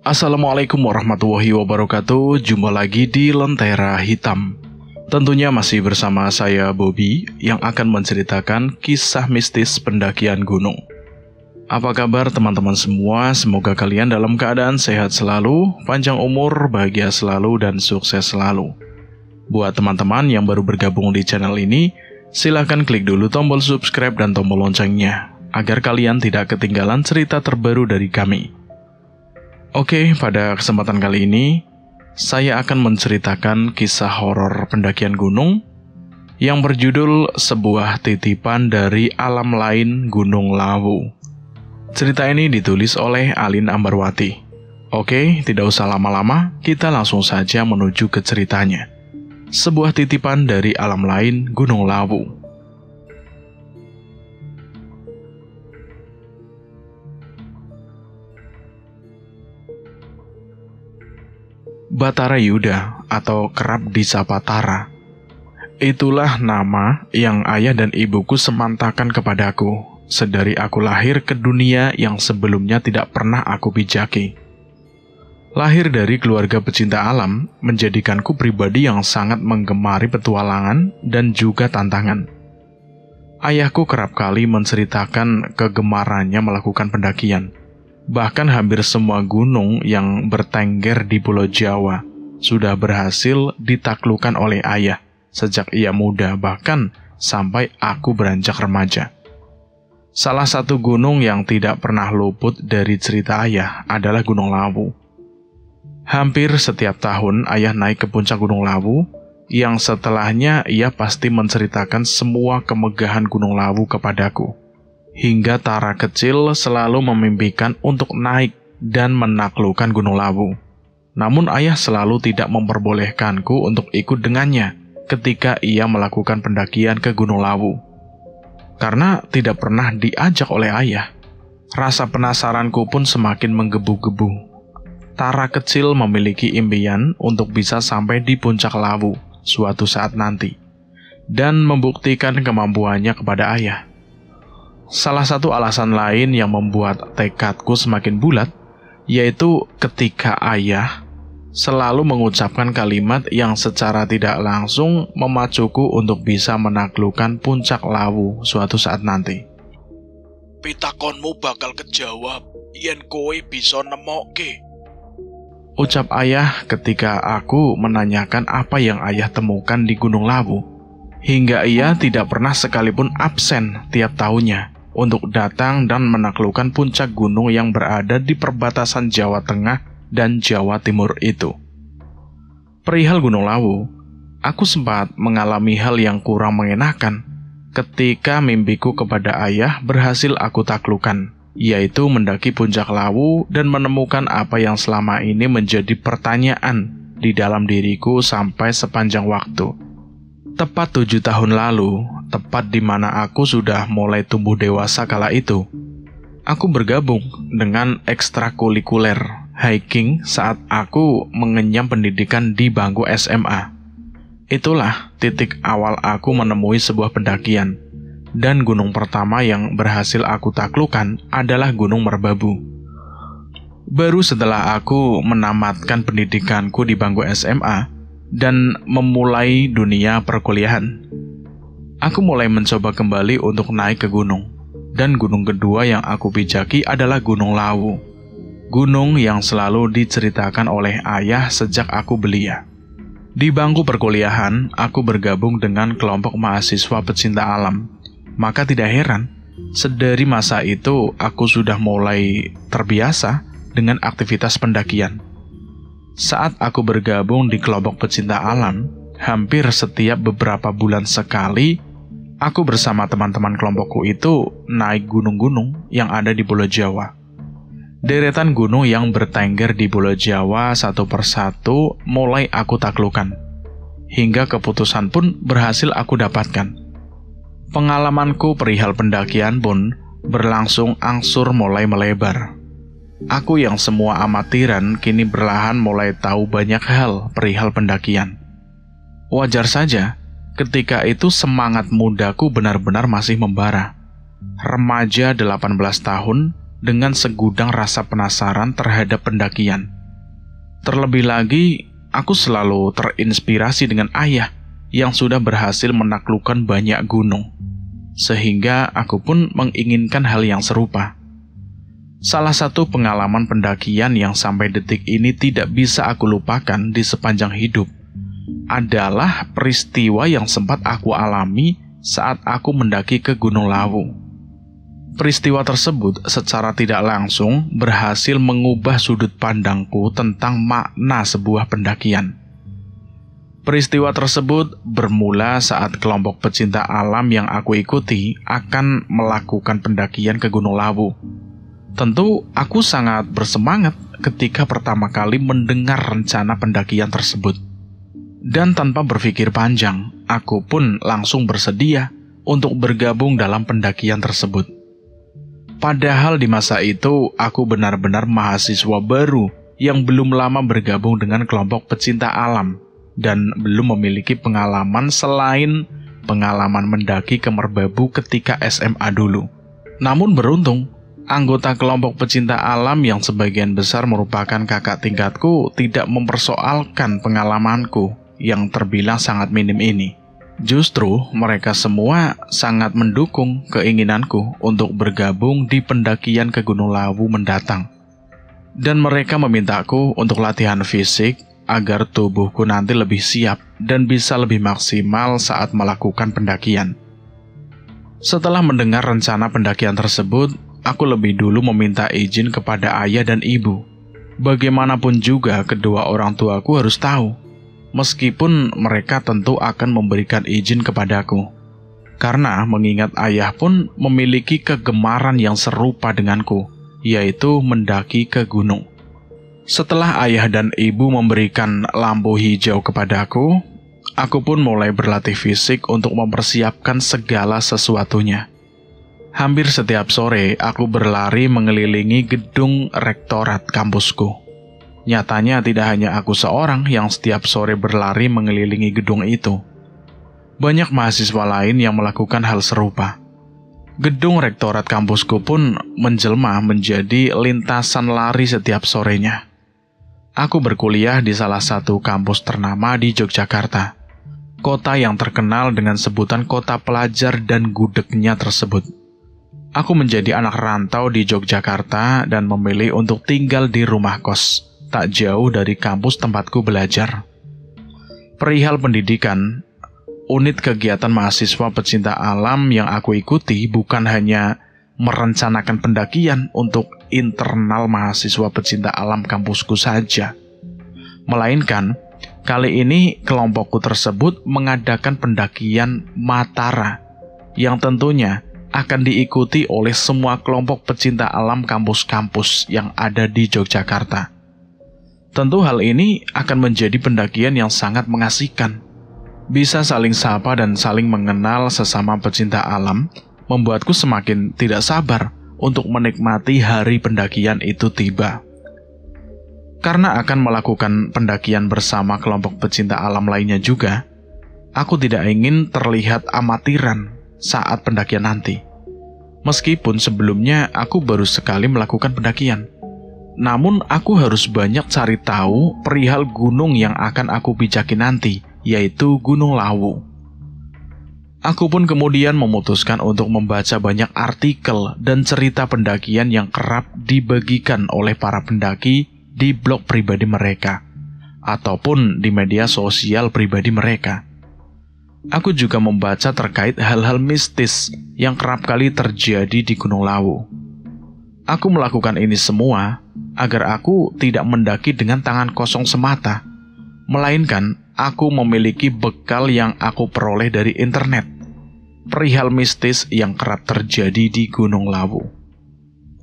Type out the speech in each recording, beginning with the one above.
Assalamualaikum warahmatullahi wabarakatuh. Jumpa lagi di Lentera Hitam. Tentunya masih bersama saya Bobby yang akan menceritakan kisah mistis pendakian gunung. Apa kabar teman-teman semua? Semoga kalian dalam keadaan sehat selalu, panjang umur, bahagia selalu, dan sukses selalu. Buat teman-teman yang baru bergabung di channel ini, silahkan klik dulu tombol subscribe dan tombol loncengnya agar kalian tidak ketinggalan cerita terbaru dari kami. Oke, pada kesempatan kali ini, saya akan menceritakan kisah horor pendakian gunung yang berjudul Sebuah Titipan dari Alam Lain Gunung Lawu. Cerita ini ditulis oleh Alin Ambarwati. Oke, tidak usah lama-lama, kita langsung saja menuju ke ceritanya. Sebuah Titipan dari Alam Lain Gunung Lawu. Batara Yuda atau kerap disapa Tara. Itulah nama yang ayah dan ibuku semantakan kepadaku sedari aku lahir ke dunia yang sebelumnya tidak pernah aku pijaki. Lahir dari keluarga pecinta alam menjadikanku pribadi yang sangat menggemari petualangan dan juga tantangan. Ayahku kerap kali menceritakan kegemarannya melakukan pendakian. Bahkan hampir semua gunung yang bertengger di Pulau Jawa sudah berhasil ditaklukkan oleh ayah sejak ia muda, bahkan sampai aku beranjak remaja. Salah satu gunung yang tidak pernah luput dari cerita ayah adalah Gunung Lawu. Hampir setiap tahun ayah naik ke puncak Gunung Lawu, yang setelahnya ia pasti menceritakan semua kemegahan Gunung Lawu kepadaku. Hingga Tara kecil selalu memimpikan untuk naik dan menaklukkan Gunung Lawu. Namun ayah selalu tidak memperbolehkanku untuk ikut dengannya ketika ia melakukan pendakian ke Gunung Lawu. Karena tidak pernah diajak oleh ayah, rasa penasaranku pun semakin menggebu-gebu. Tara kecil memiliki impian untuk bisa sampai di puncak Lawu suatu saat nanti, dan membuktikan kemampuannya kepada ayah. Salah satu alasan lain yang membuat tekadku semakin bulat, yaitu ketika ayah selalu mengucapkan kalimat yang secara tidak langsung memacuku untuk bisa menaklukkan puncak Lawu suatu saat nanti. Pitakonmu bakal kejawab, yen kowe bisa nemokke. Ucap ayah ketika aku menanyakan apa yang ayah temukan di Gunung Lawu, hingga ia tidak pernah sekalipun absen tiap tahunnya untuk datang dan menaklukkan puncak gunung yang berada di perbatasan Jawa Tengah dan Jawa Timur itu. Perihal Gunung Lawu, aku sempat mengalami hal yang kurang mengenakan ketika mimpiku kepada ayah berhasil aku taklukkan, yaitu mendaki puncak Lawu dan menemukan apa yang selama ini menjadi pertanyaan di dalam diriku sampai sepanjang waktu. Tepat 7 tahun lalu, tepat di mana aku sudah mulai tumbuh dewasa kala itu, aku bergabung dengan ekstrakurikuler hiking saat aku mengenyam pendidikan di bangku SMA. Itulah titik awal aku menemui sebuah pendakian, dan gunung pertama yang berhasil aku taklukkan adalah Gunung Merbabu. Baru setelah aku menamatkan pendidikanku di bangku SMA dan memulai dunia perkuliahan, aku mulai mencoba kembali untuk naik ke gunung. Dan gunung kedua yang aku pijaki adalah Gunung Lawu. Gunung yang selalu diceritakan oleh ayah sejak aku belia. Di bangku perkuliahan, aku bergabung dengan kelompok mahasiswa pecinta alam. Maka tidak heran, sedari masa itu aku sudah mulai terbiasa dengan aktivitas pendakian. Saat aku bergabung di kelompok pecinta alam, hampir setiap beberapa bulan sekali, aku bersama teman-teman kelompokku itu naik gunung-gunung yang ada di Pulau Jawa. Deretan gunung yang bertengger di Pulau Jawa satu persatu mulai aku taklukkan. Hingga keputusan pun berhasil aku dapatkan. Pengalamanku perihal pendakian pun berlangsung angsur mulai melebar. Aku yang semua amatiran kini perlahan mulai tahu banyak hal perihal pendakian. Wajar saja, ketika itu semangat mudaku benar-benar masih membara. Remaja 18 tahun dengan segudang rasa penasaran terhadap pendakian. Terlebih lagi, aku selalu terinspirasi dengan ayah yang sudah berhasil menaklukkan banyak gunung. Sehingga aku pun menginginkan hal yang serupa. Salah satu pengalaman pendakian yang sampai detik ini tidak bisa aku lupakan di sepanjang hidup adalah peristiwa yang sempat aku alami saat aku mendaki ke Gunung Lawu. Peristiwa tersebut secara tidak langsung berhasil mengubah sudut pandangku tentang makna sebuah pendakian. Peristiwa tersebut bermula saat kelompok pecinta alam yang aku ikuti akan melakukan pendakian ke Gunung Lawu. Tentu aku sangat bersemangat ketika pertama kali mendengar rencana pendakian tersebut. Dan tanpa berpikir panjang, aku pun langsung bersedia untuk bergabung dalam pendakian tersebut. Padahal di masa itu, aku benar-benar mahasiswa baru yang belum lama bergabung dengan kelompok pecinta alam dan belum memiliki pengalaman selain pengalaman mendaki ke Merbabu ketika SMA dulu. Namun beruntung, anggota kelompok pecinta alam yang sebagian besar merupakan kakak tingkatku tidak mempersoalkan pengalamanku yang terbilang sangat minim ini. Justru mereka semua sangat mendukung keinginanku untuk bergabung di pendakian ke Gunung Lawu mendatang. Dan mereka memintaku untuk latihan fisik agar tubuhku nanti lebih siap dan bisa lebih maksimal saat melakukan pendakian. Setelah mendengar rencana pendakian tersebut, aku lebih dulu meminta izin kepada ayah dan ibu. Bagaimanapun juga kedua orang tuaku harus tahu, meskipun mereka tentu akan memberikan izin kepadaku. Karena mengingat ayah pun memiliki kegemaran yang serupa denganku, yaitu mendaki ke gunung. Setelah ayah dan ibu memberikan lampu hijau kepadaku, aku pun mulai berlatih fisik untuk mempersiapkan segala sesuatunya. Hampir setiap sore, aku berlari mengelilingi gedung rektorat kampusku. Nyatanya tidak hanya aku seorang yang setiap sore berlari mengelilingi gedung itu. Banyak mahasiswa lain yang melakukan hal serupa. Gedung rektorat kampusku pun menjelma menjadi lintasan lari setiap sorenya. Aku berkuliah di salah satu kampus ternama di Yogyakarta, kota yang terkenal dengan sebutan kota pelajar dan gudegnya tersebut. Aku menjadi anak rantau di Yogyakarta dan memilih untuk tinggal di rumah kos, tak jauh dari kampus tempatku belajar. Perihal pendidikan, unit kegiatan mahasiswa pecinta alam yang aku ikuti bukan hanya merencanakan pendakian untuk internal mahasiswa pecinta alam kampusku saja, melainkan kali ini kelompokku tersebut mengadakan pendakian Matara yang tentunya akan diikuti oleh semua kelompok pecinta alam kampus-kampus yang ada di Yogyakarta. Tentu hal ini akan menjadi pendakian yang sangat mengasihkan. Bisa saling sapa dan saling mengenal sesama pecinta alam, membuatku semakin tidak sabar untuk menikmati hari pendakian itu tiba. Karena akan melakukan pendakian bersama kelompok pecinta alam lainnya juga, aku tidak ingin terlihat amatiran saat pendakian nanti. Meskipun sebelumnya aku baru sekali melakukan pendakian, namun aku harus banyak cari tahu perihal gunung yang akan aku pijaki nanti, yaitu Gunung Lawu. Aku pun kemudian memutuskan untuk membaca banyak artikel dan cerita pendakian yang kerap dibagikan oleh para pendaki di blog pribadi mereka, ataupun di media sosial pribadi mereka. Aku juga membaca terkait hal-hal mistis yang kerap kali terjadi di Gunung Lawu. Aku melakukan ini semua agar aku tidak mendaki dengan tangan kosong semata, melainkan aku memiliki bekal yang aku peroleh dari internet, perihal mistis yang kerap terjadi di Gunung Lawu.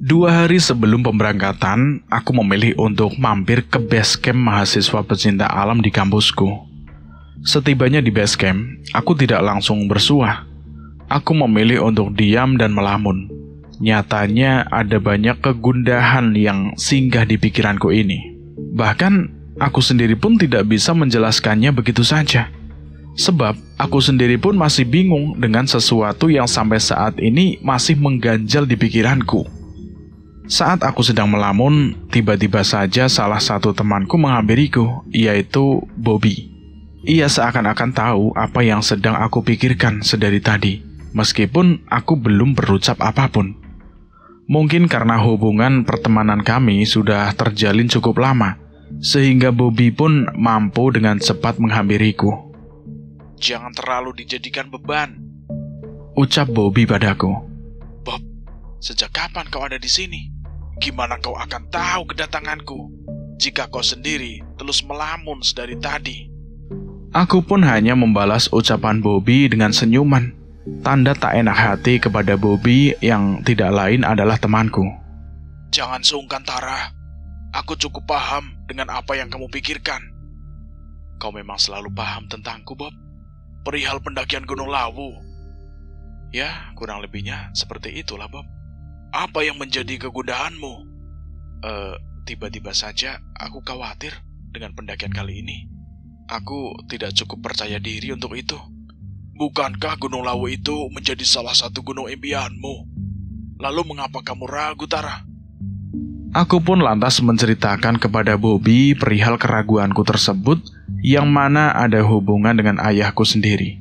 2 hari sebelum pemberangkatan, aku memilih untuk mampir ke base camp mahasiswa pecinta alam di kampusku. Setibanya di base camp, aku tidak langsung bersuah. Aku memilih untuk diam dan melamun. Nyatanya ada banyak kegundahan yang singgah di pikiranku ini. Bahkan, aku sendiri pun tidak bisa menjelaskannya begitu saja. Sebab, aku sendiri pun masih bingung dengan sesuatu yang sampai saat ini masih mengganjal di pikiranku. Saat aku sedang melamun, tiba-tiba saja salah satu temanku menghampiriku, yaitu Bobby. Ia seakan-akan tahu apa yang sedang aku pikirkan sedari tadi, meskipun aku belum berucap apapun. Mungkin karena hubungan pertemanan kami sudah terjalin cukup lama, sehingga Bobby pun mampu dengan cepat menghampiriku. Jangan terlalu dijadikan beban, Ucap Bobby padaku. Bob. Sejak kapan kau ada di sini? Gimana kau akan tahu kedatanganku jika kau sendiri terus melamun sedari tadi? Aku pun hanya membalas ucapan Bobby dengan senyuman, tanda tak enak hati kepada Bobby yang tidak lain adalah temanku. Jangan sungkan, Tara. Aku cukup paham dengan apa yang kamu pikirkan. Kau memang selalu paham tentangku, Bob. Perihal pendakian Gunung Lawu. Ya, kurang lebihnya seperti itulah, Bob. Apa yang menjadi kegundahanmu? Tiba-tiba saja aku khawatir dengan pendakian kali ini. Aku tidak cukup percaya diri untuk itu. Bukankah Gunung Lawu itu menjadi salah satu gunung impianmu? Lalu mengapa kamu ragu, Tara? Aku pun lantas menceritakan kepada Bobby perihal keraguanku tersebut, yang mana ada hubungan dengan ayahku sendiri.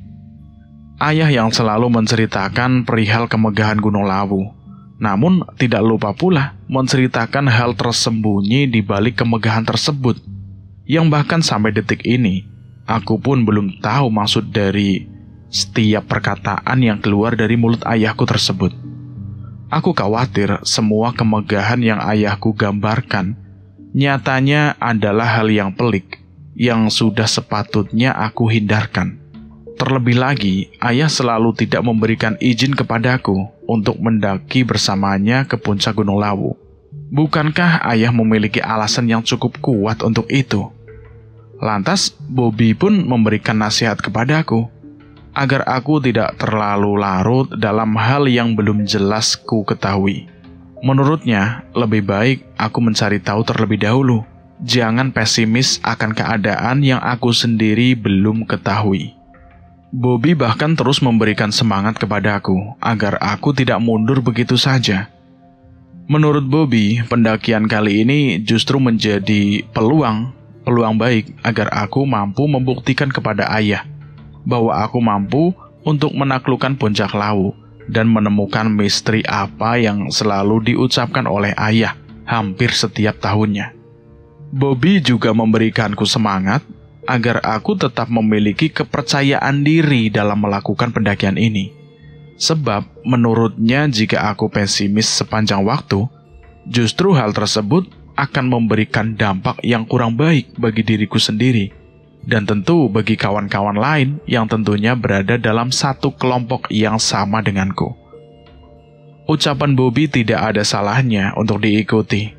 Ayah yang selalu menceritakan perihal kemegahan Gunung Lawu, namun tidak lupa pula menceritakan hal tersembunyi di balik kemegahan tersebut, yang bahkan sampai detik ini, aku pun belum tahu maksud dari setiap perkataan yang keluar dari mulut ayahku tersebut. Aku khawatir semua kemegahan yang ayahku gambarkan nyatanya adalah hal yang pelik yang sudah sepatutnya aku hindarkan. Terlebih lagi, ayah selalu tidak memberikan izin kepadaku untuk mendaki bersamanya ke puncak Gunung Lawu. Bukankah ayah memiliki alasan yang cukup kuat untuk itu? Lantas, Bobby pun memberikan nasihat kepadaku, agar aku tidak terlalu larut dalam hal yang belum jelas ku ketahui. Menurutnya, lebih baik aku mencari tahu terlebih dahulu. Jangan pesimis akan keadaan yang aku sendiri belum ketahui. Bobby bahkan terus memberikan semangat kepadaku agar aku tidak mundur begitu saja. Menurut Bobby, pendakian kali ini justru menjadi peluang baik agar aku mampu membuktikan kepada ayah bahwa aku mampu untuk menaklukkan puncak Lawu dan menemukan misteri apa yang selalu diucapkan oleh ayah hampir setiap tahunnya. Bobby juga memberikanku semangat agar aku tetap memiliki kepercayaan diri dalam melakukan pendakian ini. Sebab menurutnya jika aku pesimis sepanjang waktu, justru hal tersebut akan memberikan dampak yang kurang baik bagi diriku sendiri, dan tentu bagi kawan-kawan lain yang tentunya berada dalam satu kelompok yang sama denganku. Ucapan Bobby tidak ada salahnya untuk diikuti.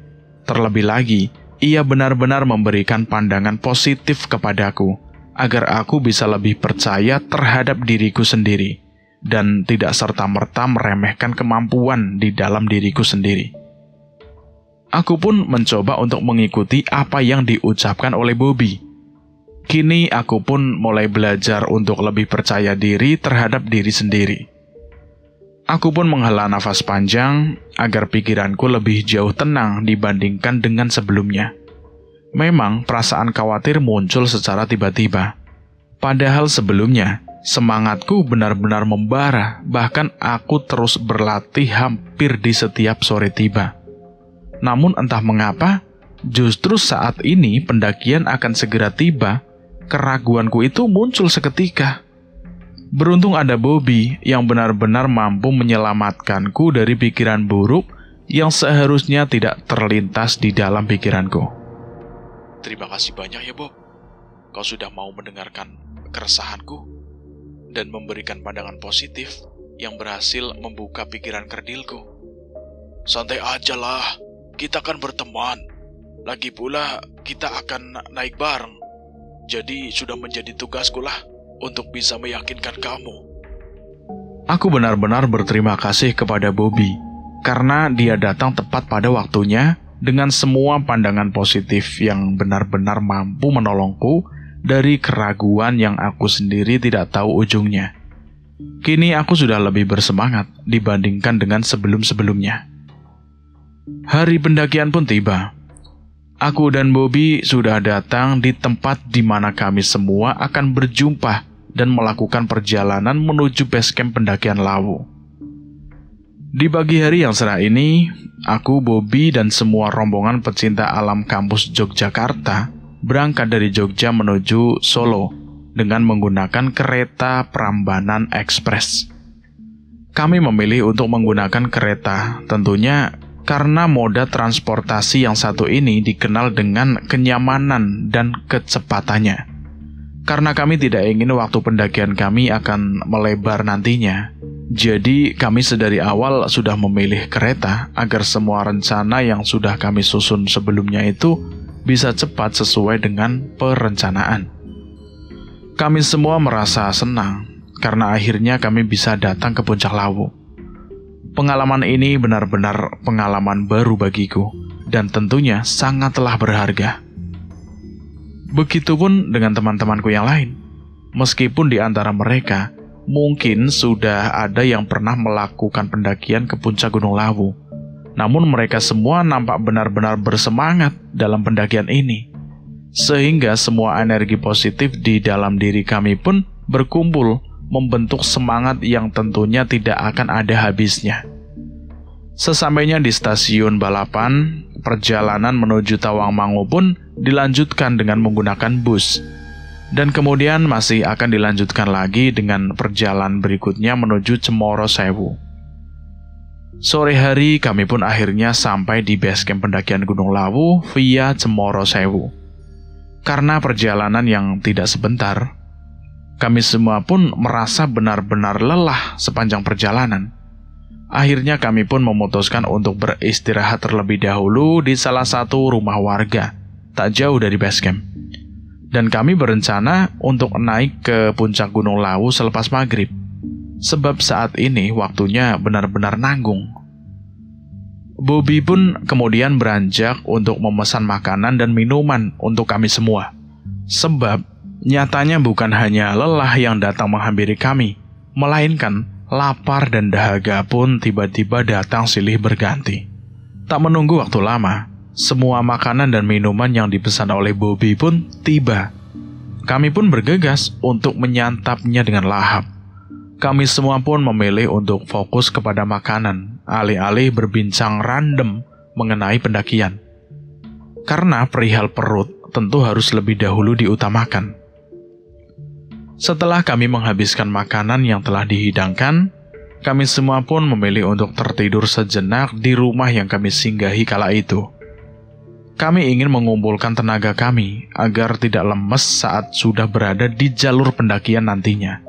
Terlebih lagi, ia benar-benar memberikan pandangan positif kepadaku, agar aku bisa lebih percaya terhadap diriku sendiri, dan tidak serta-merta meremehkan kemampuan di dalam diriku sendiri. Aku pun mencoba untuk mengikuti apa yang diucapkan oleh Bobby. Kini aku pun mulai belajar untuk lebih percaya diri terhadap diri sendiri. Aku pun menghela nafas panjang agar pikiranku lebih jauh tenang dibandingkan dengan sebelumnya. Memang perasaan khawatir muncul secara tiba-tiba. Padahal sebelumnya, semangatku benar-benar membara, bahkan aku terus berlatih hampir di setiap sore tiba. Namun entah mengapa, justru saat ini pendakian akan segera tiba, keraguanku itu muncul seketika. Beruntung ada Bobby yang benar-benar mampu menyelamatkanku dari pikiran buruk yang seharusnya tidak terlintas di dalam pikiranku. Terima kasih banyak ya, Bob. Kau sudah mau mendengarkan keresahanku dan memberikan pandangan positif yang berhasil membuka pikiran kerdilku. Santai aja lah, kita kan berteman. Lagi pula kita akan naik bareng. Jadi sudah menjadi tugasku lah untuk bisa meyakinkan kamu. Aku benar-benar berterima kasih kepada Bobby karena dia datang tepat pada waktunya dengan semua pandangan positif yang benar-benar mampu menolongku dari keraguan yang aku sendiri tidak tahu ujungnya. Kini aku sudah lebih bersemangat dibandingkan dengan sebelum-sebelumnya. Hari pendakian pun tiba. Aku dan Bobby sudah datang di tempat di mana kami semua akan berjumpa dan melakukan perjalanan menuju base camp pendakian Lawu. Di pagi hari yang cerah ini, aku, Bobby, dan semua rombongan pecinta alam kampus Yogyakarta berangkat dari Jogja menuju Solo dengan menggunakan kereta Prambanan Express. Kami memilih untuk menggunakan kereta, tentunya karena moda transportasi yang satu ini dikenal dengan kenyamanan dan kecepatannya. Karena kami tidak ingin waktu pendakian kami akan melebar nantinya, jadi kami sedari awal sudah memilih kereta agar semua rencana yang sudah kami susun sebelumnya itu bisa cepat sesuai dengan perencanaan. Kami semua merasa senang karena akhirnya kami bisa datang ke Puncak Lawu. Pengalaman ini benar-benar pengalaman baru bagiku dan tentunya sangatlah berharga. Begitupun dengan teman-temanku yang lain. Meskipun di antara mereka mungkin sudah ada yang pernah melakukan pendakian ke puncak Gunung Lawu, namun mereka semua nampak benar-benar bersemangat dalam pendakian ini. Sehingga semua energi positif di dalam diri kami pun berkumpul membentuk semangat yang tentunya tidak akan ada habisnya. Sesampainya di stasiun balapan, perjalanan menuju Tawangmangu pun dilanjutkan dengan menggunakan bus. Dan kemudian masih akan dilanjutkan lagi dengan perjalanan berikutnya menuju Cemoro Sewu. Sore hari kami pun akhirnya sampai di base camp pendakian Gunung Lawu via Cemoro Sewu. Karena perjalanan yang tidak sebentar, kami semua pun merasa benar-benar lelah sepanjang perjalanan. Akhirnya kami pun memutuskan untuk beristirahat terlebih dahulu di salah satu rumah warga, tak jauh dari base camp. Dan kami berencana untuk naik ke puncak Gunung Lawu selepas maghrib, sebab saat ini waktunya benar-benar nanggung. Bobby pun kemudian beranjak untuk memesan makanan dan minuman untuk kami semua, sebab nyatanya bukan hanya lelah yang datang menghampiri kami, melainkan lapar dan dahaga pun tiba-tiba datang silih berganti. Tak menunggu waktu lama, semua makanan dan minuman yang dipesan oleh Bobby pun tiba. Kami pun bergegas untuk menyantapnya dengan lahap. Kami semua pun memilih untuk fokus kepada makanan, alih-alih berbincang random mengenai pendakian. Karena perihal perut tentu harus lebih dahulu diutamakan. Setelah kami menghabiskan makanan yang telah dihidangkan, kami semua pun memilih untuk tertidur sejenak di rumah yang kami singgahi kala itu. Kami ingin mengumpulkan tenaga kami agar tidak lemes saat sudah berada di jalur pendakian nantinya.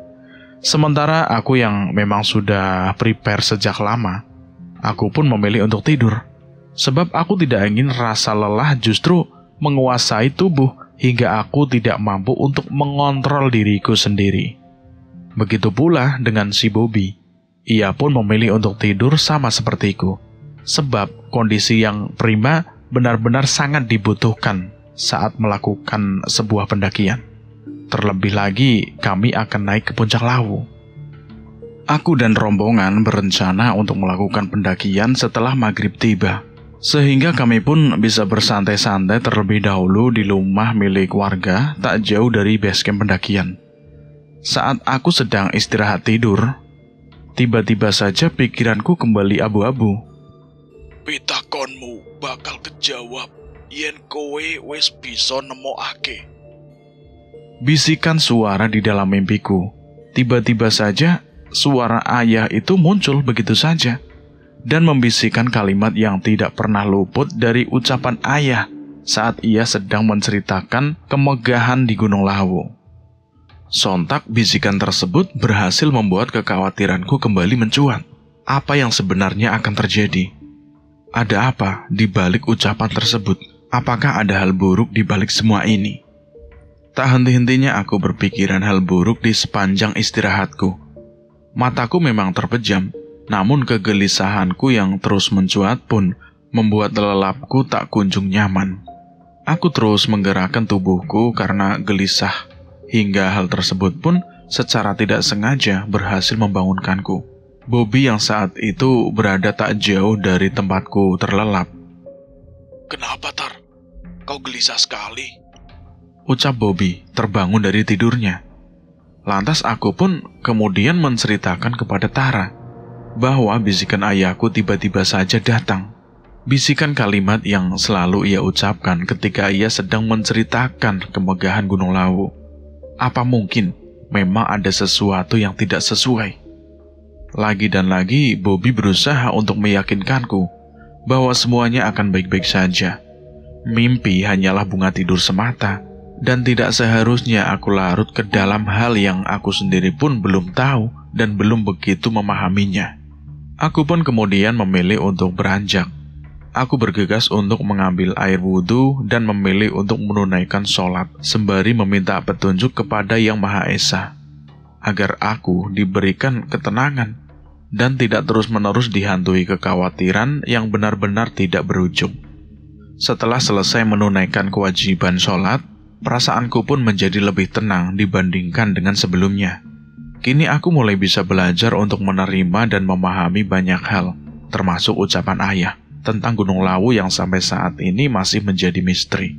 Sementara aku yang memang sudah prepare sejak lama, aku pun memilih untuk tidur. Sebab aku tidak ingin rasa lelah justru menguasai tubuh hingga aku tidak mampu untuk mengontrol diriku sendiri. Begitu pula dengan si Bobby. Ia pun memilih untuk tidur sama sepertiku, sebab kondisi yang prima benar-benar sangat dibutuhkan saat melakukan sebuah pendakian. Terlebih lagi, kami akan naik ke puncak Lawu. Aku dan rombongan berencana untuk melakukan pendakian setelah maghrib tiba, sehingga kami pun bisa bersantai-santai terlebih dahulu di rumah milik warga tak jauh dari base camp pendakian. Saat aku sedang istirahat tidur, tiba-tiba saja pikiranku kembali abu-abu. Pitakonmu bakal kejawab yen kowe wis bisa nemokake. Bisikan suara di dalam mimpiku. Tiba-tiba saja suara ayah itu muncul begitu saja dan membisikkan kalimat yang tidak pernah luput dari ucapan ayah saat ia sedang menceritakan kemegahan di Gunung Lawu. Sontak bisikan tersebut berhasil membuat kekhawatiranku kembali mencuat. Apa yang sebenarnya akan terjadi? Ada apa di balik ucapan tersebut? Apakah ada hal buruk di balik semua ini? Tak henti-hentinya aku berpikiran hal buruk di sepanjang istirahatku. Mataku memang terpejam, namun kegelisahanku yang terus mencuat pun membuat lelapku tak kunjung nyaman. Aku terus menggerakkan tubuhku karena gelisah, hingga hal tersebut pun secara tidak sengaja berhasil membangunkanku. Bobby yang saat itu berada tak jauh dari tempatku terlelap, Kenapa, Tar? Kau gelisah sekali. Ucap Bobby terbangun dari tidurnya. Lantas aku pun kemudian menceritakan kepada Tara bahwa bisikan ayahku tiba-tiba saja datang. Bisikan kalimat yang selalu ia ucapkan ketika ia sedang menceritakan kemegahan Gunung Lawu. Apa mungkin memang ada sesuatu yang tidak sesuai? Lagi dan lagi Bobby berusaha untuk meyakinkanku bahwa semuanya akan baik-baik saja. Mimpi hanyalah bunga tidur semata, dan tidak seharusnya aku larut ke dalam hal yang aku sendiri pun belum tahu dan belum begitu memahaminya. Aku pun kemudian memilih untuk beranjak. Aku bergegas untuk mengambil air wudhu dan memilih untuk menunaikan sholat sembari meminta petunjuk kepada Yang Maha Esa, agar aku diberikan ketenangan dan tidak terus-menerus dihantui kekhawatiran yang benar-benar tidak berujung. Setelah selesai menunaikan kewajiban sholat, perasaanku pun menjadi lebih tenang dibandingkan dengan sebelumnya. Kini aku mulai bisa belajar untuk menerima dan memahami banyak hal, termasuk ucapan ayah tentang Gunung Lawu yang sampai saat ini masih menjadi misteri.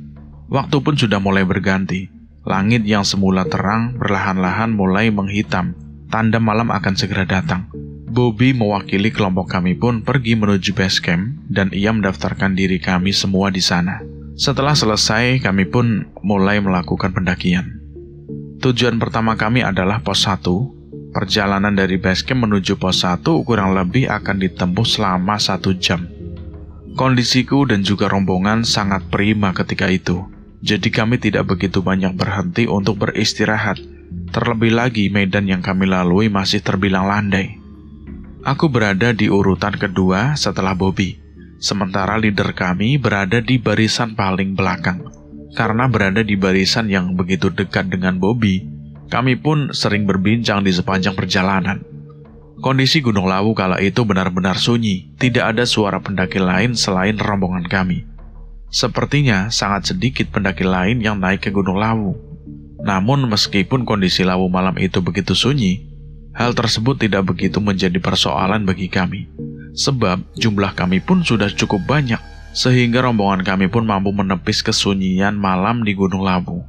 Waktu pun sudah mulai berganti. Langit yang semula terang perlahan-lahan mulai menghitam. Tanda malam akan segera datang. Bobby mewakili kelompok kami pun pergi menuju base camp dan ia mendaftarkan diri kami semua di sana. Setelah selesai, kami pun mulai melakukan pendakian. Tujuan pertama kami adalah pos 1. Perjalanan dari base camp menuju pos 1 kurang lebih akan ditempuh selama 1 jam. Kondisiku dan juga rombongan sangat prima ketika itu, jadi kami tidak begitu banyak berhenti untuk beristirahat. Terlebih lagi medan yang kami lalui masih terbilang landai. Aku berada di urutan kedua setelah Bobby, sementara leader kami berada di barisan paling belakang. Karena berada di barisan yang begitu dekat dengan Bobby, kami pun sering berbincang di sepanjang perjalanan. Kondisi Gunung Lawu kala itu benar-benar sunyi, tidak ada suara pendaki lain selain rombongan kami. Sepertinya sangat sedikit pendaki lain yang naik ke Gunung Lawu. Namun meskipun kondisi Lawu malam itu begitu sunyi, hal tersebut tidak begitu menjadi persoalan bagi kami. Sebab jumlah kami pun sudah cukup banyak, sehingga rombongan kami pun mampu menepis kesunyian malam di Gunung Lawu.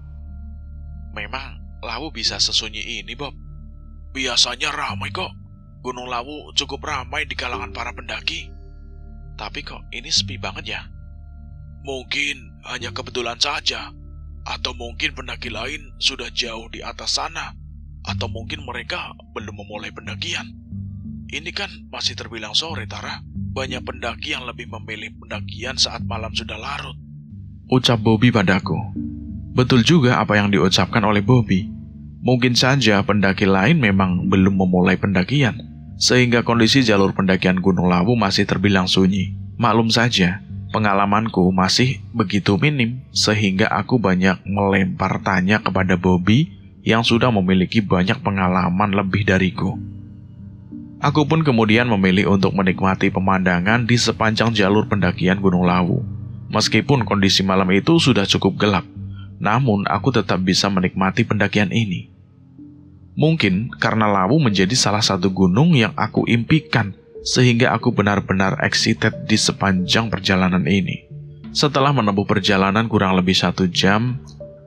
Memang Lawu bisa sesunyi ini, Bob? Biasanya ramai kok. Gunung Lawu cukup ramai di kalangan para pendaki. Tapi kok ini sepi banget ya? Mungkin hanya kebetulan saja. Atau mungkin pendaki lain sudah jauh di atas sana. Atau mungkin mereka belum memulai pendakian. Ini kan masih terbilang sore, Tara. Banyak pendaki yang lebih memilih pendakian saat malam sudah larut. Ucap Bobby padaku. Betul juga apa yang diucapkan oleh Bobby. Mungkin saja pendaki lain memang belum memulai pendakian, sehingga kondisi jalur pendakian Gunung Lawu masih terbilang sunyi. Maklum saja, pengalamanku masih begitu minim, sehingga aku banyak melempar tanya kepada Bobby yang sudah memiliki banyak pengalaman lebih dariku. Aku pun kemudian memilih untuk menikmati pemandangan di sepanjang jalur pendakian Gunung Lawu. Meskipun kondisi malam itu sudah cukup gelap, namun aku tetap bisa menikmati pendakian ini. Mungkin karena Lawu menjadi salah satu gunung yang aku impikan, sehingga aku benar-benar excited di sepanjang perjalanan ini. Setelah menempuh perjalanan kurang lebih 1 jam,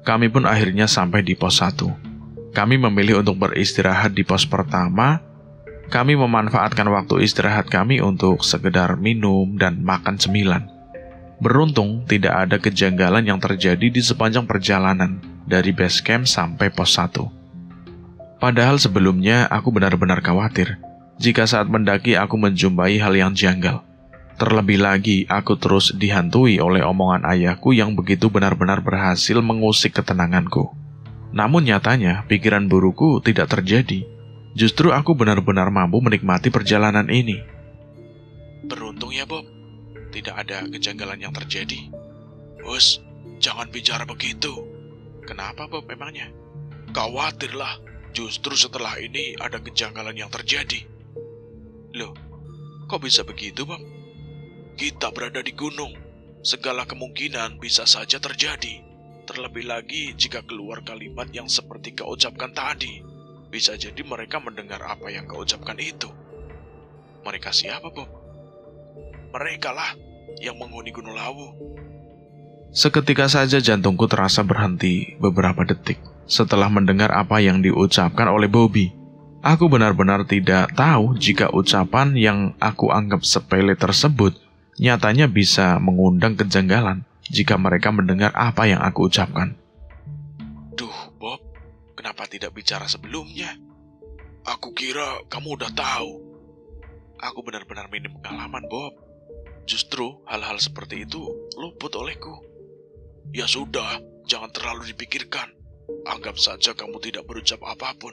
kami pun akhirnya sampai di pos 1. Kami memilih untuk beristirahat di pos pertama. Kami memanfaatkan waktu istirahat kami untuk sekedar minum dan makan cemilan. Beruntung tidak ada kejanggalan yang terjadi di sepanjang perjalanan dari base camp sampai pos 1. Padahal sebelumnya aku benar-benar khawatir jika saat mendaki aku menjumpai hal yang janggal. Terlebih lagi aku terus dihantui oleh omongan ayahku yang begitu benar-benar berhasil mengusik ketenanganku. Namun nyatanya pikiran burukku tidak terjadi. Justru aku benar-benar mampu menikmati perjalanan ini. Beruntung ya, Bob. Tidak ada kejanggalan yang terjadi. Bos, jangan bicara begitu. Kenapa, Bob, memangnya? Khawatirlah, justru setelah ini ada kejanggalan yang terjadi. Loh, kok bisa begitu, Bob? Kita berada di gunung. Segala kemungkinan bisa saja terjadi. Terlebih lagi jika keluar kalimat yang seperti kau ucapkan tadi. Bisa jadi mereka mendengar apa yang kau ucapkan itu. Mereka siapa, Bob? Mereka lah yang menghuni Gunung Lawu. Seketika saja jantungku terasa berhenti beberapa detik setelah mendengar apa yang diucapkan oleh Bobby. Aku benar-benar tidak tahu jika ucapan yang aku anggap sepele tersebut nyatanya bisa mengundang kejanggalan jika mereka mendengar apa yang aku ucapkan. Duh, Bob, kenapa tidak bicara sebelumnya? Aku kira kamu udah tahu. Aku benar-benar minim pengalaman, Bob. Justru hal-hal seperti itu luput olehku. Ya sudah, jangan terlalu dipikirkan. Anggap saja kamu tidak berucap apapun.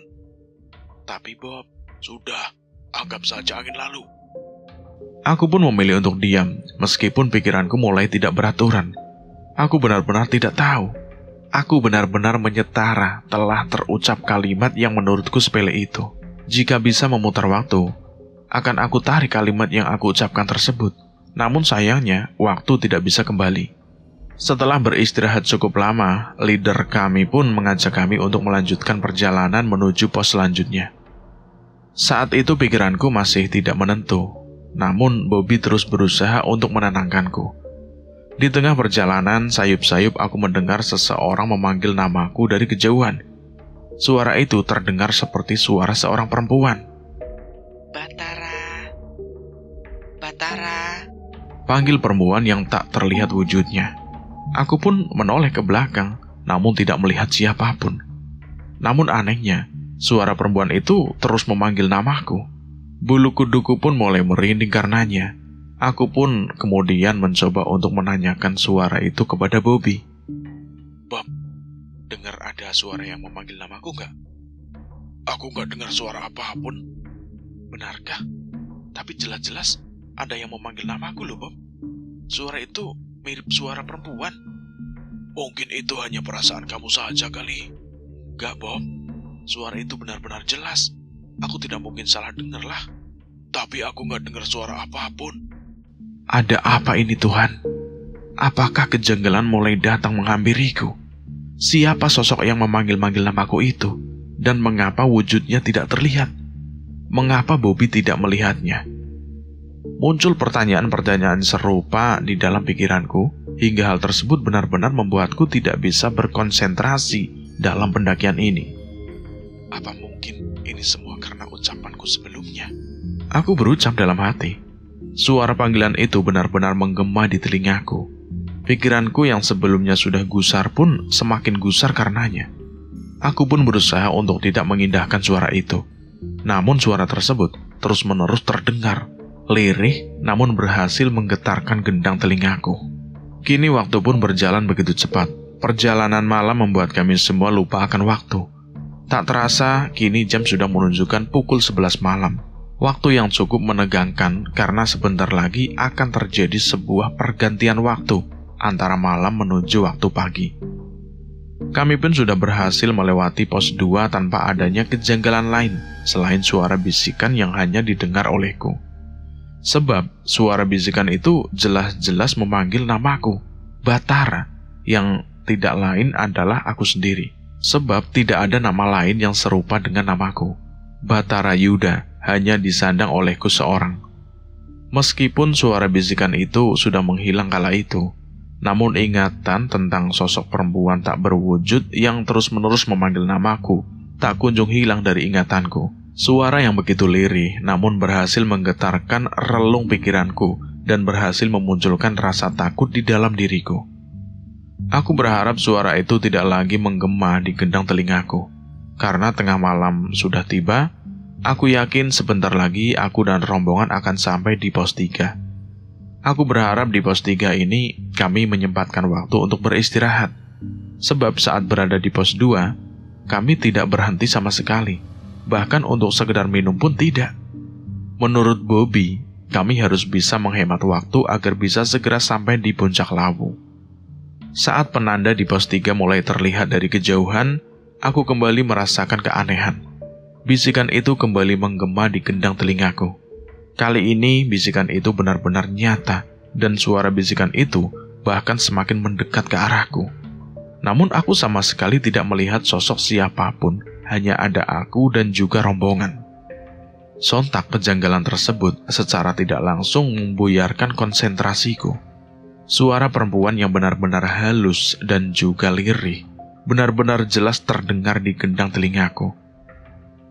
Tapi Bob, sudah, anggap saja angin lalu. Aku pun memilih untuk diam, meskipun pikiranku mulai tidak beraturan. Aku benar-benar tidak tahu. Aku benar-benar menyetara telah terucap kalimat yang menurutku sepele itu. Jika bisa memutar waktu, akan aku tarik kalimat yang aku ucapkan tersebut. Namun sayangnya, waktu tidak bisa kembali. Setelah beristirahat cukup lama, leader kami pun mengajak kami untuk melanjutkan perjalanan menuju pos selanjutnya. Saat itu pikiranku masih tidak menentu, namun Bobby terus berusaha untuk menenangkanku. Di tengah perjalanan, sayup-sayup aku mendengar seseorang memanggil namaku dari kejauhan. Suara itu terdengar seperti suara seorang perempuan. Batara, Batara. Panggil perempuan yang tak terlihat wujudnya. Aku pun menoleh ke belakang, namun tidak melihat siapapun. Namun anehnya, suara perempuan itu terus memanggil namaku. Bulu kuduku pun mulai merinding karenanya. Aku pun kemudian mencoba untuk menanyakan suara itu kepada Bobby. Bob, dengar ada suara yang memanggil namaku nggak? Aku nggak dengar suara apapun. Benarkah? Tapi jelas-jelas ada yang memanggil namaku loh, Bob. Suara itu mirip suara perempuan. Mungkin itu hanya perasaan kamu saja kali. Enggak, Bob. Suara itu benar-benar jelas. Aku tidak mungkin salah dengar lah. Tapi aku nggak dengar suara apapun. Ada apa ini Tuhan? Apakah kejanggalan mulai datang menghampiriku? Siapa sosok yang memanggil-manggil namaku itu? Dan mengapa wujudnya tidak terlihat? Mengapa Bobby tidak melihatnya? Muncul pertanyaan-pertanyaan serupa di dalam pikiranku, hingga hal tersebut benar-benar membuatku tidak bisa berkonsentrasi dalam pendakian ini. Apa mungkin ini semua karena ucapanku sebelumnya? Aku berucap dalam hati. Suara panggilan itu benar-benar menggema di telingaku. Pikiranku yang sebelumnya sudah gusar pun semakin gusar karenanya. Aku pun berusaha untuk tidak mengindahkan suara itu. Namun suara tersebut terus-menerus terdengar. Lirih, namun berhasil menggetarkan gendang telingaku. Kini waktu pun berjalan begitu cepat. Perjalanan malam membuat kami semua lupa akan waktu. Tak terasa, kini jam sudah menunjukkan pukul 11 malam. Waktu yang cukup menegangkan karena sebentar lagi akan terjadi sebuah pergantian waktu antara malam menuju waktu pagi. Kami pun sudah berhasil melewati pos 2 tanpa adanya kejanggalan lain selain suara bisikan yang hanya didengar olehku. Sebab suara bisikan itu jelas-jelas memanggil namaku, Batara, yang tidak lain adalah aku sendiri. Sebab tidak ada nama lain yang serupa dengan namaku. Batara Yuda hanya disandang olehku seorang. Meskipun suara bisikan itu sudah menghilang kala itu, namun ingatan tentang sosok perempuan tak berwujud yang terus-menerus memanggil namaku tak kunjung hilang dari ingatanku. Suara yang begitu lirih namun berhasil menggetarkan relung pikiranku dan berhasil memunculkan rasa takut di dalam diriku. Aku berharap suara itu tidak lagi menggema di gendang telingaku. Karena tengah malam sudah tiba, aku yakin sebentar lagi aku dan rombongan akan sampai di pos 3. Aku berharap di pos 3 ini kami menyempatkan waktu untuk beristirahat. Sebab saat berada di pos 2, kami tidak berhenti sama sekali. Bahkan untuk sekedar minum pun tidak. Menurut Bobby, kami harus bisa menghemat waktu agar bisa segera sampai di puncak Lawu. Saat penanda di pos 3 mulai terlihat dari kejauhan, aku kembali merasakan keanehan. Bisikan itu kembali menggema di gendang telingaku. Kali ini bisikan itu benar-benar nyata, dan suara bisikan itu bahkan semakin mendekat ke arahku. Namun aku sama sekali tidak melihat sosok siapapun. Hanya ada aku dan juga rombongan. Sontak kejanggalan tersebut secara tidak langsung membuyarkan konsentrasiku. Suara perempuan yang benar-benar halus dan juga lirih benar-benar jelas terdengar di gendang telingaku.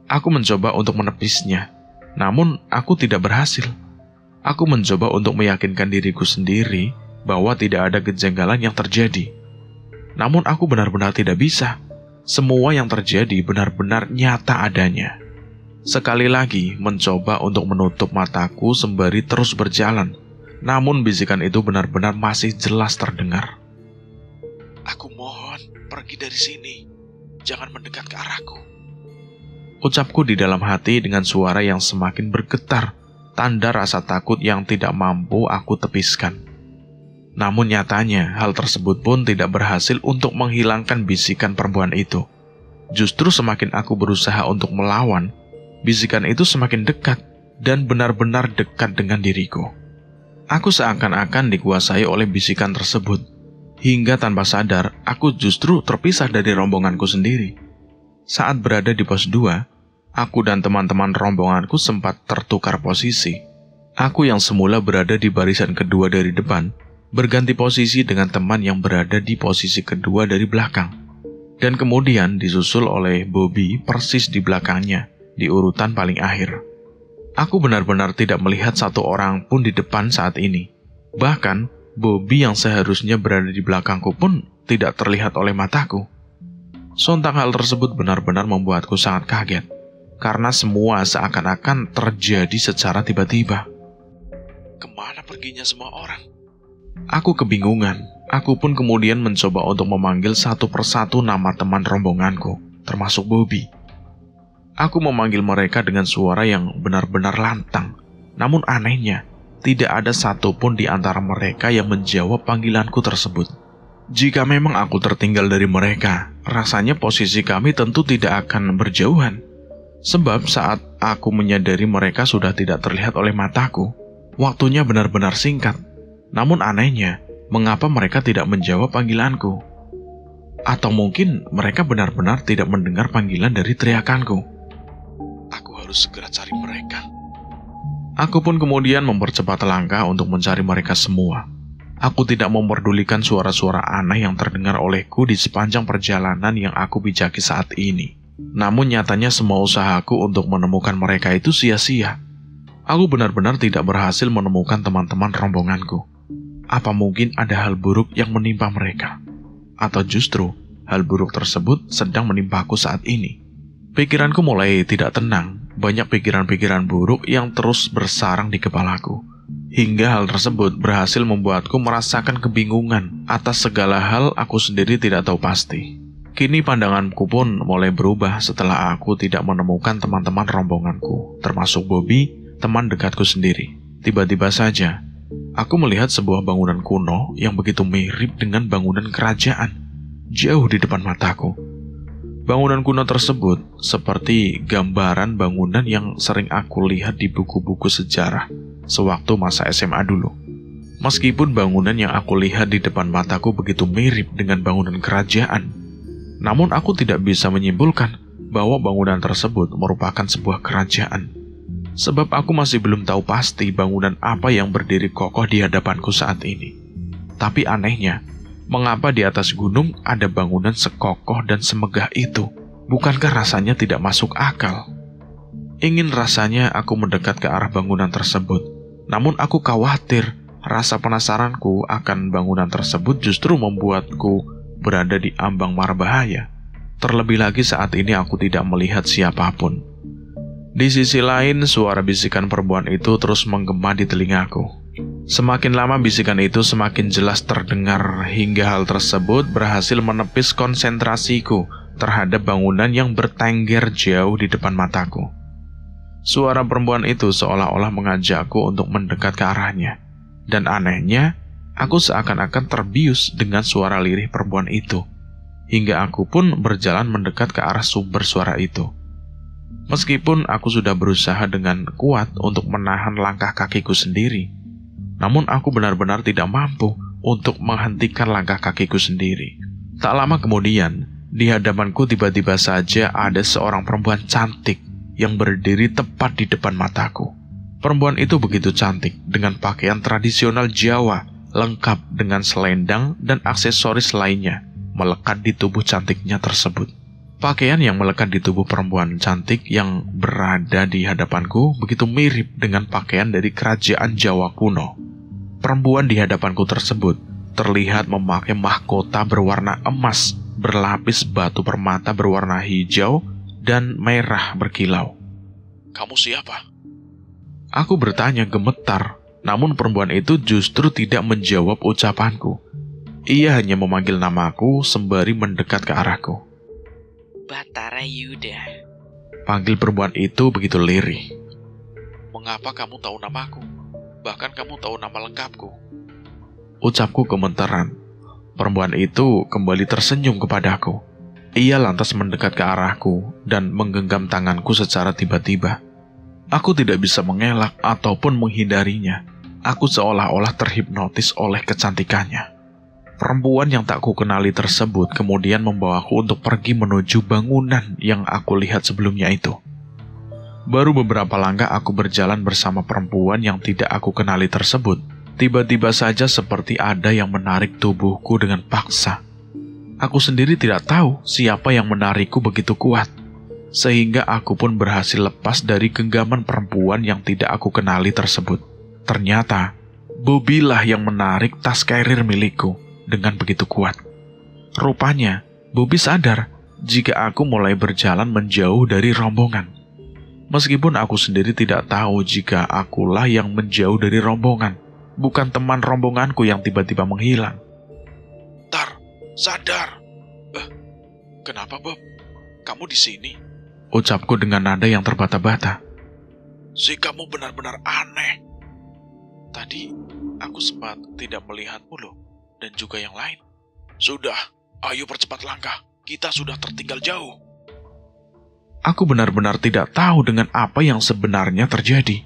Aku mencoba untuk menepisnya, namun aku tidak berhasil. Aku mencoba untuk meyakinkan diriku sendiri bahwa tidak ada kejanggalan yang terjadi. Namun aku benar-benar tidak bisa. Semua yang terjadi benar-benar nyata adanya. Sekali lagi mencoba untuk menutup mataku sembari terus berjalan. Namun bisikan itu benar-benar masih jelas terdengar. Aku mohon, pergi dari sini. Jangan mendekat ke arahku. Ucapku di dalam hati dengan suara yang semakin bergetar, tanda rasa takut yang tidak mampu aku tepiskan. Namun nyatanya, hal tersebut pun tidak berhasil untuk menghilangkan bisikan perempuan itu. Justru semakin aku berusaha untuk melawan, bisikan itu semakin dekat dan benar-benar dekat dengan diriku. Aku seakan-akan dikuasai oleh bisikan tersebut, hingga tanpa sadar aku justru terpisah dari rombonganku sendiri. Saat berada di pos 2, aku dan teman-teman rombonganku sempat tertukar posisi. Aku yang semula berada di barisan kedua dari depan, berganti posisi dengan teman yang berada di posisi kedua dari belakang. Dan kemudian disusul oleh Bobby persis di belakangnya, di urutan paling akhir. Aku benar-benar tidak melihat satu orang pun di depan saat ini. Bahkan, Bobby yang seharusnya berada di belakangku pun tidak terlihat oleh mataku. Sontak hal tersebut benar-benar membuatku sangat kaget, karena semua seakan-akan terjadi secara tiba-tiba. Kemana perginya semua orang? Aku kebingungan. Aku pun kemudian mencoba untuk memanggil satu persatu nama teman rombonganku, termasuk Bobby. Aku memanggil mereka dengan suara yang benar-benar lantang. Namun anehnya, tidak ada satupun di antara mereka yang menjawab panggilanku tersebut. Jika memang aku tertinggal dari mereka, rasanya posisi kami tentu tidak akan berjauhan. Sebab saat aku menyadari mereka sudah tidak terlihat oleh mataku, waktunya benar-benar singkat. Namun anehnya, mengapa mereka tidak menjawab panggilanku? Atau mungkin mereka benar-benar tidak mendengar panggilan dari teriakanku. Aku harus segera cari mereka. Aku pun kemudian mempercepat langkah untuk mencari mereka semua. Aku tidak memperdulikan suara-suara aneh yang terdengar olehku di sepanjang perjalanan yang aku bijaki saat ini. Namun nyatanya semua usahaku untuk menemukan mereka itu sia-sia. Aku benar-benar tidak berhasil menemukan teman-teman rombonganku. Apa mungkin ada hal buruk yang menimpa mereka? Atau justru hal buruk tersebut sedang menimpaku saat ini? Pikiranku mulai tidak tenang. Banyak pikiran-pikiran buruk yang terus bersarang di kepalaku. Hingga hal tersebut berhasil membuatku merasakan kebingungan atas segala hal aku sendiri tidak tahu pasti. Kini pandanganku pun mulai berubah setelah aku tidak menemukan teman-teman rombonganku, termasuk Bobby, teman dekatku sendiri. Tiba-tiba saja, aku melihat sebuah bangunan kuno yang begitu mirip dengan bangunan kerajaan, jauh di depan mataku. Bangunan kuno tersebut seperti gambaran bangunan yang sering aku lihat di buku-buku sejarah sewaktu masa SMA dulu. Meskipun bangunan yang aku lihat di depan mataku begitu mirip dengan bangunan kerajaan, namun aku tidak bisa menyimpulkan bahwa bangunan tersebut merupakan sebuah kerajaan. Sebab aku masih belum tahu pasti bangunan apa yang berdiri kokoh di hadapanku saat ini. Tapi anehnya, mengapa di atas gunung ada bangunan sekokoh dan semegah itu? Bukankah rasanya tidak masuk akal? Ingin rasanya aku mendekat ke arah bangunan tersebut. Namun aku khawatir rasa penasaranku akan bangunan tersebut justru membuatku berada di ambang mara bahaya. Terlebih lagi saat ini aku tidak melihat siapapun. Di sisi lain, suara bisikan perempuan itu terus menggema di telingaku. Semakin lama bisikan itu semakin jelas terdengar hingga hal tersebut berhasil menepis konsentrasiku terhadap bangunan yang bertengger jauh di depan mataku. Suara perempuan itu seolah-olah mengajakku untuk mendekat ke arahnya. Dan anehnya, aku seakan-akan terbius dengan suara lirih perempuan itu. Hingga aku pun berjalan mendekat ke arah sumber suara itu. Meskipun aku sudah berusaha dengan kuat untuk menahan langkah kakiku sendiri, namun aku benar-benar tidak mampu untuk menghentikan langkah kakiku sendiri. Tak lama kemudian, di hadapanku tiba-tiba saja ada seorang perempuan cantik yang berdiri tepat di depan mataku. Perempuan itu begitu cantik dengan pakaian tradisional Jawa lengkap dengan selendang dan aksesoris lainnya, melekat di tubuh cantiknya tersebut. Pakaian yang melekat di tubuh perempuan cantik yang berada di hadapanku begitu mirip dengan pakaian dari kerajaan Jawa kuno. Perempuan di hadapanku tersebut terlihat memakai mahkota berwarna emas, berlapis batu permata berwarna hijau dan merah berkilau. Kamu siapa? Aku bertanya gemetar, namun perempuan itu justru tidak menjawab ucapanku. Ia hanya memanggil namaku sembari mendekat ke arahku. Batara Yuda. Panggil perempuan itu begitu lirih. Mengapa kamu tahu namaku? Bahkan kamu tahu nama lengkapku. Ucapku gemetaran. Perempuan itu kembali tersenyum kepadaku. Ia lantas mendekat ke arahku dan menggenggam tanganku secara tiba-tiba. Aku tidak bisa mengelak ataupun menghindarinya. Aku seolah-olah terhipnotis oleh kecantikannya. Perempuan yang tak kukenali tersebut kemudian membawaku untuk pergi menuju bangunan yang aku lihat sebelumnya itu. Baru beberapa langkah aku berjalan bersama perempuan yang tidak aku kenali tersebut. Tiba-tiba saja seperti ada yang menarik tubuhku dengan paksa. Aku sendiri tidak tahu siapa yang menarikku begitu kuat, sehingga aku pun berhasil lepas dari genggaman perempuan yang tidak aku kenali tersebut. Ternyata, Bobby lah yang menarik tas carrier milikku dengan begitu kuat. Rupanya, Bobby sadar jika aku mulai berjalan menjauh dari rombongan. Meskipun aku sendiri tidak tahu jika akulah yang menjauh dari rombongan, bukan teman rombonganku yang tiba-tiba menghilang. Tar, sadar. Kenapa, Bob? Kamu di sini? Ucapku dengan nada yang terbata-bata. Sikapmu benar-benar aneh. Tadi, aku sempat tidak melihatmu loh, dan juga yang lain. Sudah, ayo percepat langkah. Kita sudah tertinggal jauh. Aku benar-benar tidak tahu dengan apa yang sebenarnya terjadi.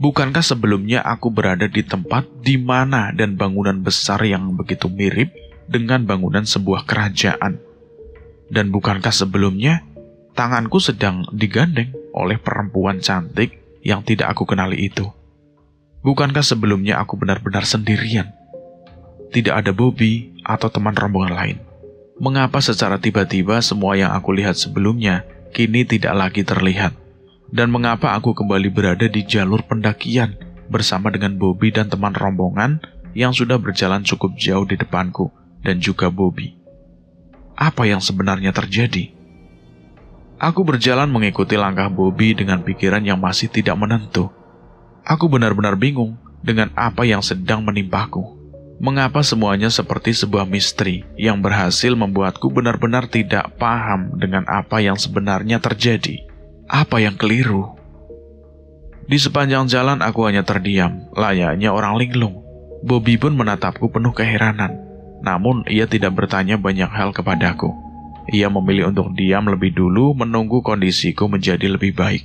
Bukankah sebelumnya aku berada di tempat di mana dan bangunan besar yang begitu mirip dengan bangunan sebuah kerajaan? Dan bukankah sebelumnya tanganku sedang digandeng oleh perempuan cantik yang tidak aku kenali itu? Bukankah sebelumnya aku benar-benar sendirian? Tidak ada Bobby atau teman rombongan lain. Mengapa secara tiba-tiba semua yang aku lihat sebelumnya kini tidak lagi terlihat? Dan mengapa aku kembali berada di jalur pendakian bersama dengan Bobby dan teman rombongan yang sudah berjalan cukup jauh di depanku dan juga Bobby? Apa yang sebenarnya terjadi? Aku berjalan mengikuti langkah Bobby dengan pikiran yang masih tidak menentu. Aku benar-benar bingung dengan apa yang sedang menimpaku. Mengapa semuanya seperti sebuah misteri yang berhasil membuatku benar-benar tidak paham dengan apa yang sebenarnya terjadi? Apa yang keliru? Di sepanjang jalan aku hanya terdiam, layaknya orang linglung. Bobby pun menatapku penuh keheranan. Namun ia tidak bertanya banyak hal kepadaku. Ia memilih untuk diam lebih dulu menunggu kondisiku menjadi lebih baik.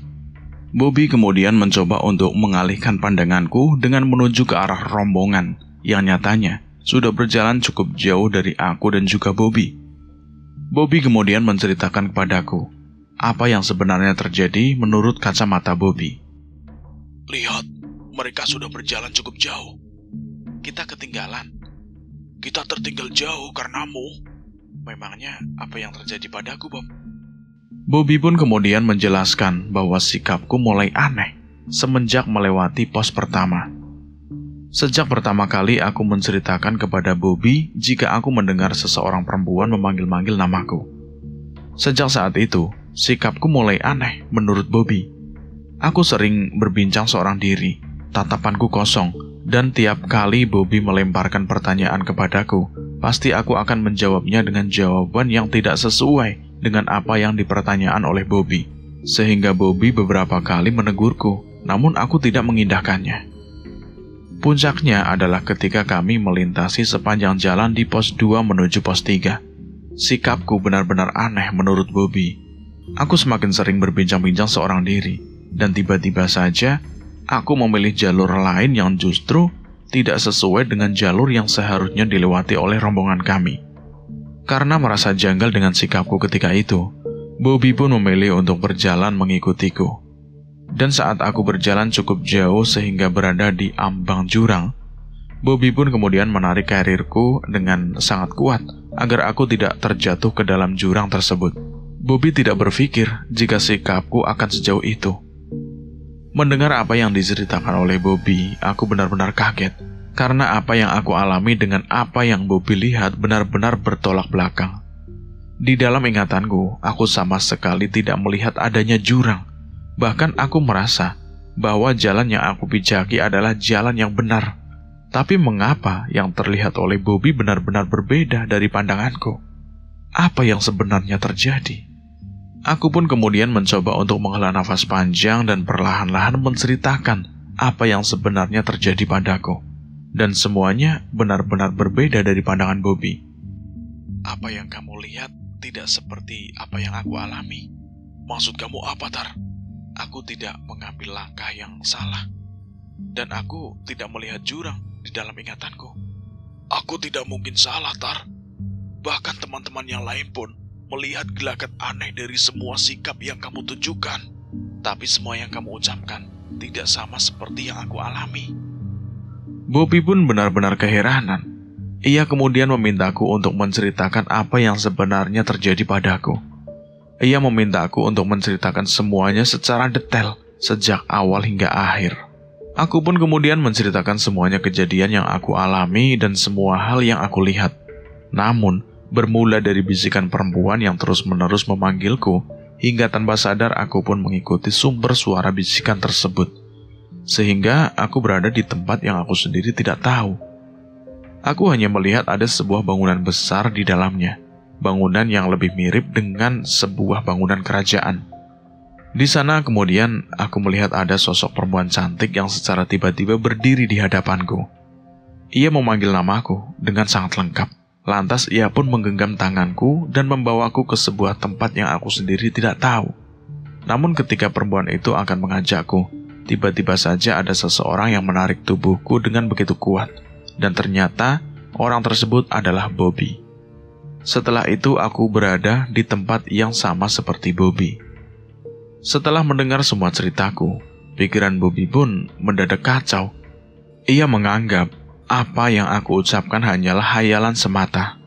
Bobby kemudian mencoba untuk mengalihkan pandanganku dengan menuju ke arah rombongan yang nyatanya sudah berjalan cukup jauh dari aku dan juga Bobby. Bobby kemudian menceritakan kepadaku apa yang sebenarnya terjadi menurut kacamata Bobby. Lihat, mereka sudah berjalan cukup jauh. Kita ketinggalan. Kita tertinggal jauh karenamu. Memangnya apa yang terjadi padaku, Bob? Bobby pun kemudian menjelaskan bahwa sikapku mulai aneh semenjak melewati pos pertama. Sejak pertama kali aku menceritakan kepada Bobby jika aku mendengar seseorang perempuan memanggil-manggil namaku. Sejak saat itu, sikapku mulai aneh menurut Bobby. Aku sering berbincang seorang diri, tatapanku kosong, dan tiap kali Bobby melemparkan pertanyaan kepadaku, pasti aku akan menjawabnya dengan jawaban yang tidak sesuai dengan apa yang dipertanyaan oleh Bobby. Sehingga Bobby beberapa kali menegurku, namun aku tidak mengindahkannya. Puncaknya adalah ketika kami melintasi sepanjang jalan di pos 2 menuju pos 3. Sikapku benar-benar aneh menurut Bobby. Aku semakin sering berbincang-bincang seorang diri, dan tiba-tiba saja aku memilih jalur lain yang justru tidak sesuai dengan jalur yang seharusnya dilewati oleh rombongan kami. Karena merasa janggal dengan sikapku ketika itu, Bobby pun memilih untuk berjalan mengikutiku. Dan saat aku berjalan cukup jauh sehingga berada di ambang jurang, Bobby pun kemudian menarik karirku dengan sangat kuat agar aku tidak terjatuh ke dalam jurang tersebut. Bobby tidak berpikir jika sikapku akan sejauh itu. Mendengar apa yang diceritakan oleh Bobby, aku benar-benar kaget. Karena apa yang aku alami dengan apa yang Bobby lihat benar-benar bertolak belakang. Di dalam ingatanku, aku sama sekali tidak melihat adanya jurang. Bahkan aku merasa bahwa jalan yang aku pijaki adalah jalan yang benar. Tapi mengapa yang terlihat oleh Bobby benar-benar berbeda dari pandanganku? Apa yang sebenarnya terjadi? Aku pun kemudian mencoba untuk menghela nafas panjang dan perlahan-lahan menceritakan apa yang sebenarnya terjadi padaku. Dan semuanya benar-benar berbeda dari pandangan Bobby. Apa yang kamu lihat tidak seperti apa yang aku alami. Maksud kamu apa, Tar? Aku tidak mengambil langkah yang salah. Dan aku tidak melihat jurang di dalam ingatanku. Aku tidak mungkin salah, Tar. Bahkan teman-teman yang lain pun melihat gelagat aneh dari semua sikap yang kamu tunjukkan. Tapi semua yang kamu ucapkan tidak sama seperti yang aku alami. Bobby pun benar-benar keheranan. Ia kemudian memintaku untuk menceritakan apa yang sebenarnya terjadi padaku. Ia memintaku untuk menceritakan semuanya secara detail, sejak awal hingga akhir. Aku pun kemudian menceritakan semuanya kejadian yang aku alami dan semua hal yang aku lihat. Namun, bermula dari bisikan perempuan yang terus-menerus memanggilku, hingga tanpa sadar aku pun mengikuti sumber suara bisikan tersebut. Sehingga aku berada di tempat yang aku sendiri tidak tahu. Aku hanya melihat ada sebuah bangunan besar di dalamnya. Bangunan yang lebih mirip dengan sebuah bangunan kerajaan. Di sana kemudian aku melihat ada sosok perempuan cantik yang secara tiba-tiba berdiri di hadapanku. Ia memanggil namaku dengan sangat lengkap. Lantas ia pun menggenggam tanganku dan membawaku ke sebuah tempat yang aku sendiri tidak tahu. Namun ketika perempuan itu akan mengajakku, tiba-tiba saja ada seseorang yang menarik tubuhku dengan begitu kuat. Dan ternyata orang tersebut adalah Bobby. Setelah itu aku berada di tempat yang sama seperti Bobby. Setelah mendengar semua ceritaku, pikiran Bobby pun mendadak kacau. Ia menganggap apa yang aku ucapkan hanyalah hayalan semata.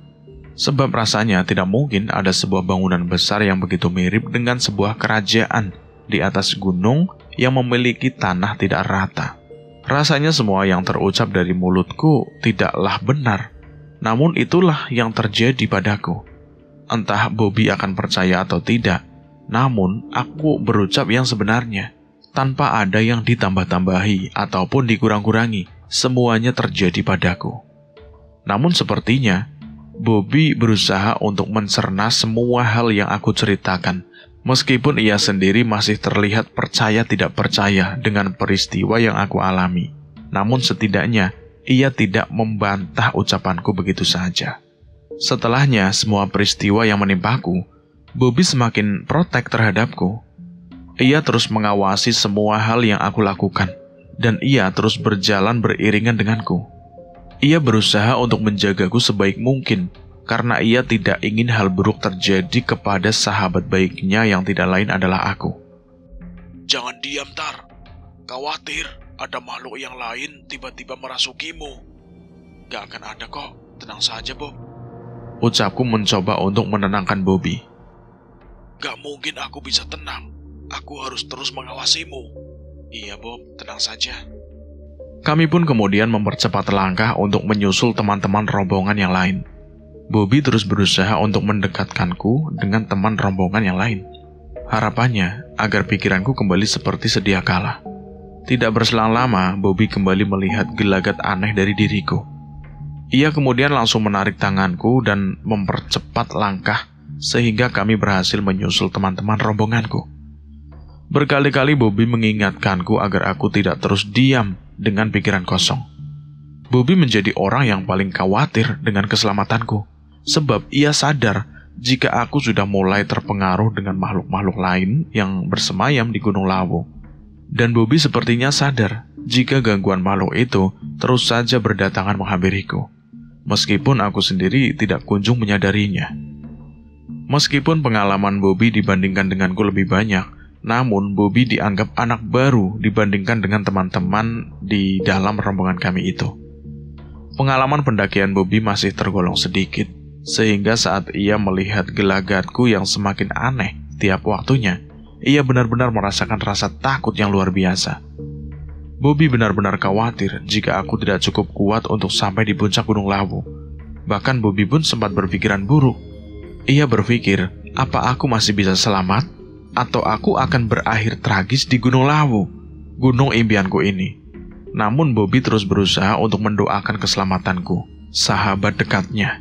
Sebab rasanya tidak mungkin ada sebuah bangunan besar yang begitu mirip dengan sebuah kerajaan di atas gunung yang memiliki tanah tidak rata. Rasanya semua yang terucap dari mulutku tidaklah benar. Namun itulah yang terjadi padaku. Entah Bobby akan percaya atau tidak, namun aku berucap yang sebenarnya. Tanpa ada yang ditambah-tambahi ataupun dikurang-kurangi, semuanya terjadi padaku. Namun sepertinya, Bobby berusaha untuk mencerna semua hal yang aku ceritakan. Meskipun ia sendiri masih terlihat percaya tidak percaya dengan peristiwa yang aku alami. Namun setidaknya, ia tidak membantah ucapanku begitu saja. Setelahnya, semua peristiwa yang menimpaku, Bobby semakin protek terhadapku. Ia terus mengawasi semua hal yang aku lakukan, dan ia terus berjalan beriringan denganku. Ia berusaha untuk menjagaku sebaik mungkin, karena ia tidak ingin hal buruk terjadi kepada sahabat baiknya yang tidak lain adalah aku. Jangan diam, Tar. Khawatir ada makhluk yang lain tiba-tiba merasukimu. Gak akan ada kok, tenang saja, Bob. Ucapku mencoba untuk menenangkan Bobby. Gak mungkin aku bisa tenang. Aku harus terus mengawasimu. Iya, Bob, tenang saja. Kami pun kemudian mempercepat langkah untuk menyusul teman-teman rombongan yang lain. Bobby terus berusaha untuk mendekatkanku dengan teman rombongan yang lain. Harapannya agar pikiranku kembali seperti sedia kala. Tidak berselang lama, Bobby kembali melihat gelagat aneh dari diriku. Ia kemudian langsung menarik tanganku dan mempercepat langkah sehingga kami berhasil menyusul teman-teman rombonganku. Berkali-kali Bobby mengingatkanku agar aku tidak terus diam dengan pikiran kosong. Bobby menjadi orang yang paling khawatir dengan keselamatanku. Sebab ia sadar jika aku sudah mulai terpengaruh dengan makhluk-makhluk lain yang bersemayam di Gunung Lawu. Dan Bobby sepertinya sadar jika gangguan makhluk itu terus saja berdatangan menghampiriku. Meskipun aku sendiri tidak kunjung menyadarinya. Meskipun pengalaman Bobby dibandingkan denganku lebih banyak, namun Bobby dianggap anak baru dibandingkan dengan teman-teman di dalam rombongan kami itu. Pengalaman pendakian Bobby masih tergolong sedikit, sehingga saat ia melihat gelagatku yang semakin aneh tiap waktunya, ia benar-benar merasakan rasa takut yang luar biasa. Bobby benar-benar khawatir jika aku tidak cukup kuat untuk sampai di puncak Gunung Lawu. Bahkan Bobby pun sempat berpikiran buruk. Ia berpikir, apa aku masih bisa selamat? Atau aku akan berakhir tragis di Gunung Lawu, gunung impianku ini. Namun Bobby terus berusaha untuk mendoakan keselamatanku, sahabat dekatnya.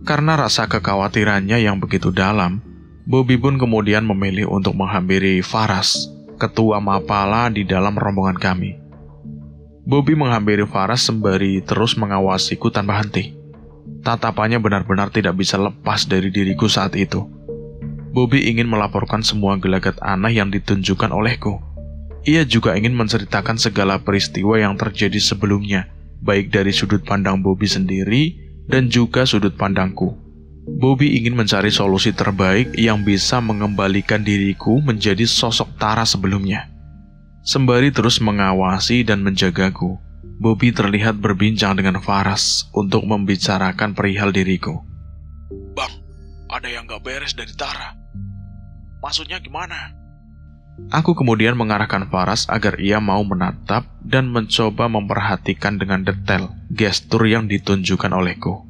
Karena rasa kekhawatirannya yang begitu dalam, Bobby pun kemudian memilih untuk menghampiri Faras, ketua Mapala di dalam rombongan kami. Bobby menghampiri Faras sembari terus mengawasiku tanpa henti. Tatapannya benar-benar tidak bisa lepas dari diriku saat itu. Bobby ingin melaporkan semua gelagat aneh yang ditunjukkan olehku. Ia juga ingin menceritakan segala peristiwa yang terjadi sebelumnya, baik dari sudut pandang Bobby sendiri dan juga sudut pandangku. Bobby ingin mencari solusi terbaik yang bisa mengembalikan diriku menjadi sosok Tara sebelumnya. Sembari terus mengawasi dan menjagaku, Bobby terlihat berbincang dengan Faras untuk membicarakan perihal diriku. Bang, ada yang gak beres dari Tara. Maksudnya gimana? Aku kemudian mengarahkan Faras agar ia mau menatap dan mencoba memperhatikan dengan detail gestur yang ditunjukkan olehku.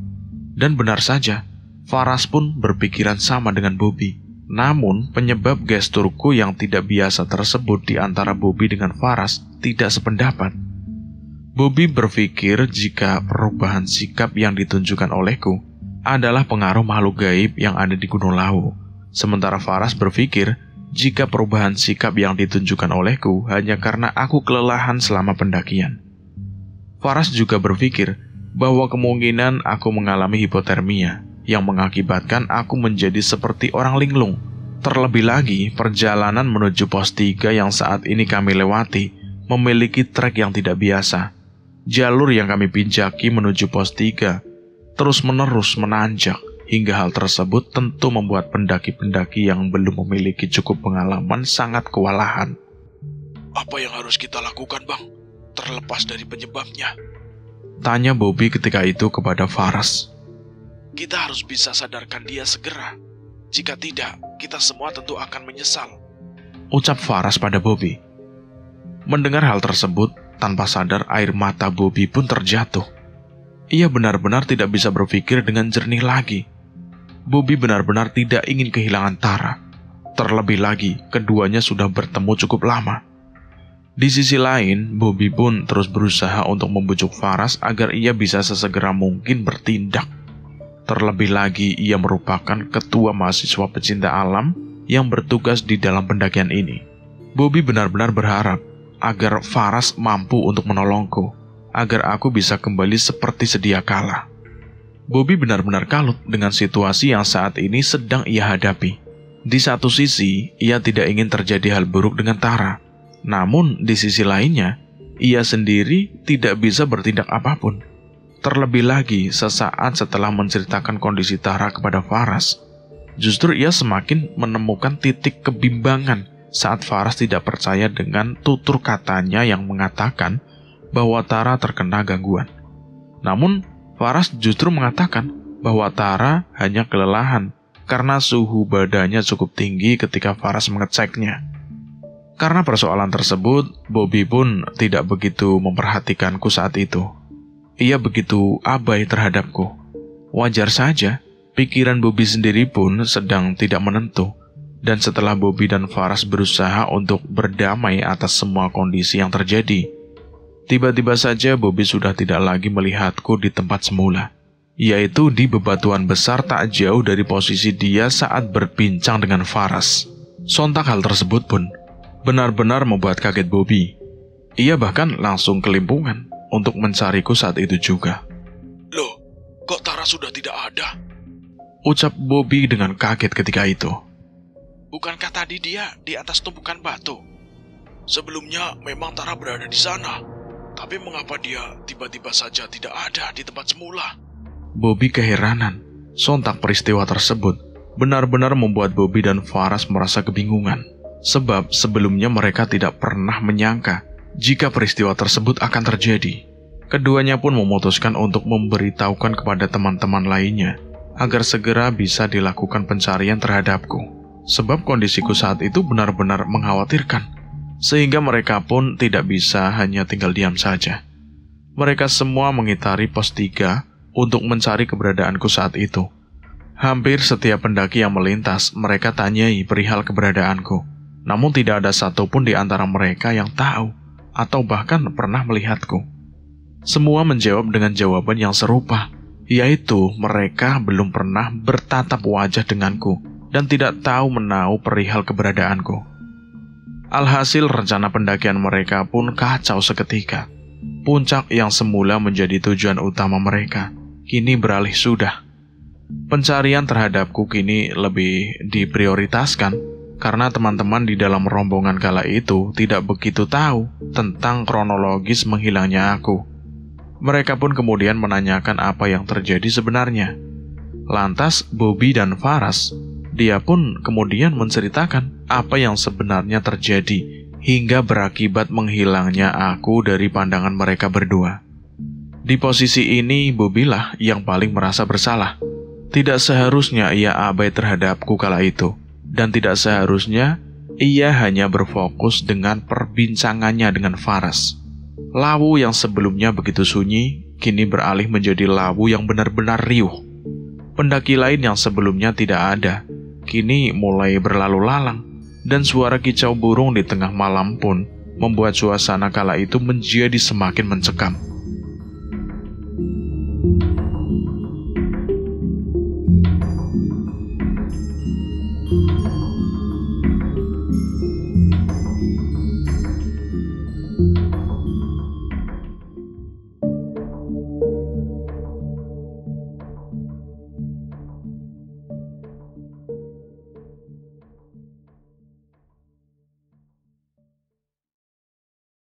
Dan benar saja, Faras pun berpikiran sama dengan Bobby. Namun, penyebab gesturku yang tidak biasa tersebut di antara Bobby dengan Faras tidak sependapat. Bobby berpikir jika perubahan sikap yang ditunjukkan olehku adalah pengaruh makhluk gaib yang ada di Gunung Lawu. Sementara Faras berpikir jika perubahan sikap yang ditunjukkan olehku hanya karena aku kelelahan selama pendakian. Faras juga berpikir bahwa kemungkinan aku mengalami hipotermia yang mengakibatkan aku menjadi seperti orang linglung. Terlebih lagi, perjalanan menuju pos 3 yang saat ini kami lewati memiliki trek yang tidak biasa. Jalur yang kami pinjaki menuju pos 3 terus-menerus menanjak, hingga hal tersebut tentu membuat pendaki-pendaki yang belum memiliki cukup pengalaman sangat kewalahan. Apa yang harus kita lakukan, Bang? Terlepas dari penyebabnya. Tanya Bobby ketika itu kepada Faras. Kita harus bisa sadarkan dia segera. Jika tidak, kita semua tentu akan menyesal. Ucap Faras pada Bobby. Mendengar hal tersebut, tanpa sadar air mata Bobby pun terjatuh. Ia benar-benar tidak bisa berpikir dengan jernih lagi. Bobby benar-benar tidak ingin kehilangan Tara. Terlebih lagi, keduanya sudah bertemu cukup lama. Di sisi lain, Bobby pun terus berusaha untuk membujuk Faras agar ia bisa sesegera mungkin bertindak. Terlebih lagi, ia merupakan ketua mahasiswa pecinta alam yang bertugas di dalam pendakian ini. Bobby benar-benar berharap agar Faras mampu untuk menolongku, agar aku bisa kembali seperti sedia kala. Bobby benar-benar kalut dengan situasi yang saat ini sedang ia hadapi. Di satu sisi, ia tidak ingin terjadi hal buruk dengan Tara. Namun, di sisi lainnya, ia sendiri tidak bisa bertindak apapun. Terlebih lagi, sesaat setelah menceritakan kondisi Tara kepada Faras, justru ia semakin menemukan titik kebimbangan saat Faras tidak percaya dengan tutur katanya yang mengatakan bahwa Tara terkena gangguan. Namun, Faras justru mengatakan bahwa Tara hanya kelelahan karena suhu badannya cukup tinggi ketika Faras mengeceknya. Karena persoalan tersebut, Bobby pun tidak begitu memperhatikanku saat itu. Ia begitu abai terhadapku. Wajar saja, pikiran Bobby sendiri pun sedang tidak menentu. Dan setelah Bobby dan Faras berusaha untuk berdamai atas semua kondisi yang terjadi, tiba-tiba saja Bobby sudah tidak lagi melihatku di tempat semula, yaitu di bebatuan besar tak jauh dari posisi dia saat berbincang dengan Faras. Sontak hal tersebut pun benar-benar membuat kaget Bobby. Ia bahkan langsung kelimpungan untuk mencariku saat itu juga. Loh, kok Tara sudah tidak ada? Ucap Bobby dengan kaget ketika itu. Bukankah tadi dia di atas tumpukan batu? Sebelumnya memang Tara berada di sana. Tapi mengapa dia tiba-tiba saja tidak ada di tempat semula? Bobby keheranan. Sontak peristiwa tersebut benar-benar membuat Bobby dan Faras merasa kebingungan. Sebab sebelumnya mereka tidak pernah menyangka jika peristiwa tersebut akan terjadi. Keduanya pun memutuskan untuk memberitahukan kepada teman-teman lainnya agar segera bisa dilakukan pencarian terhadapku. Sebab kondisiku saat itu benar-benar mengkhawatirkan, sehingga mereka pun tidak bisa hanya tinggal diam saja. Mereka semua mengitari pos 3 untuk mencari keberadaanku saat itu. Hampir setiap pendaki yang melintas, mereka tanyai perihal keberadaanku. Namun tidak ada satupun di antara mereka yang tahu atau bahkan pernah melihatku. Semua menjawab dengan jawaban yang serupa, yaitu mereka belum pernah bertatap wajah denganku dan tidak tahu menahu perihal keberadaanku. Alhasil rencana pendakian mereka pun kacau seketika. Puncak yang semula menjadi tujuan utama mereka, kini beralih sudah. Pencarian terhadapku kini lebih diprioritaskan karena teman-teman di dalam rombongan kala itu tidak begitu tahu tentang kronologis menghilangnya aku. Mereka pun kemudian menanyakan apa yang terjadi sebenarnya. Lantas Bobby dan Faras, dia pun kemudian menceritakan apa yang sebenarnya terjadi hingga berakibat menghilangnya aku dari pandangan mereka berdua. Di posisi ini Bobby lah yang paling merasa bersalah. Tidak seharusnya ia abai terhadapku kala itu, dan tidak seharusnya ia hanya berfokus dengan perbincangannya dengan Faras. Lawu yang sebelumnya begitu sunyi, kini beralih menjadi lawu yang benar-benar riuh. Pendaki lain yang sebelumnya tidak ada, kini mulai berlalu lalang, dan suara kicau burung di tengah malam pun membuat suasana kala itu menjadi semakin mencekam.